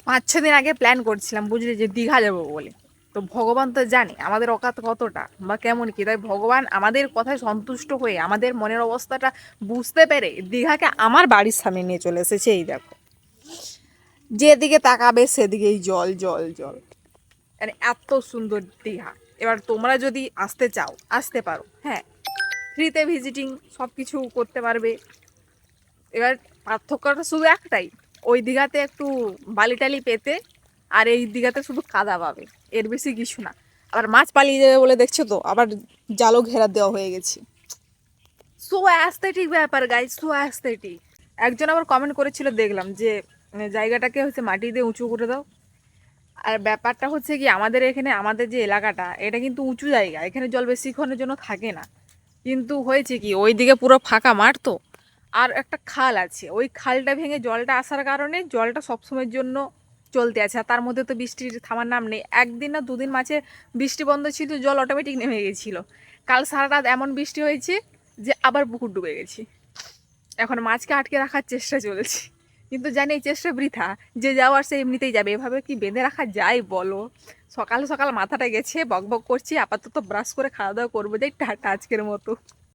5-6 দিন আগে প্ল্যান করছিলাম, বুঝলি, যে দীঘা যাবো বলে। তো ভগবান তো জানে আমাদের অকাত কতটা বা কেমন কি, তাই ভগবান আমাদের কথায় সন্তুষ্ট হয়ে আমাদের মনের অবস্থাটা বুঝতে পেরে দীঘাকে আমার বাড়ির সামনে নিয়ে চলে এসেছে। এই দেখো, যেদিকে তাকাবে সেদিকেই জল জল জল, মানে এত সুন্দর দীঘা। এবার তোমরা যদি আসতে চাও আসতে পারো, হ্যাঁ, ফ্রিতে ভিজিটিং সব কিছু করতে পারবে। এবার পার্থক্যটা শুধু একটাই, ওই দীঘাতে একটু বালি টালি পেতে, আর এই দীঘাতে শুধু কাদা পাবে, এর বেশি কিছু না। আবার মাছ পালিয়ে যাবে বলে দেখছো তো, আবার জালও ঘেরা দেওয়া হয়ে গেছে। সো অ্যাস্থেটিক ব্যাপার গাইজ, সো অ্যাস্থেটিক। একজন আবার কমেন্ট করেছিল, দেখলাম যে জায়গাটাকে হচ্ছে মাটি দিয়ে উঁচু করে দাও। আর ব্যাপারটা হচ্ছে কি, আমাদের এখানে আমাদের যে এলাকাটা, এটা কিন্তু উঁচু জায়গা, এখানে জল বেশিক্ষণের জন্য থাকে না। কিন্তু হয়েছে কি, ওইদিকে পুরো ফাঁকা মাঠ তো, আর একটা খাল আছে, ওই খালটা ভেঙে জলটা আসার কারণে জলটা সবসময়ের জন্য চলতে আছে। আর তার মধ্যে তো বৃষ্টির থামার নাম নেই, একদিন না দুদিন মাঝে বৃষ্টি বন্ধ ছিল, জল অটোমেটিক নেমে গেছিলো। কাল সারা রাত এমন বৃষ্টি হয়েছে যে আবার পুকুর ডুবে গেছি। এখন মাছকে আটকে রাখার চেষ্টা চলছে, কিন্তু জানি এই চেষ্টা বৃথা। যে যাওয়ার সে এমনিতেই যাবে, এভাবে কি বেঁধে রাখা যায় বলো? সকাল সকাল মাথাটা গেছে, বক বক করছি, আপাতত ব্রাশ করে খাওয়া দাওয়া করবো, যাই টাটা আজকের মতো।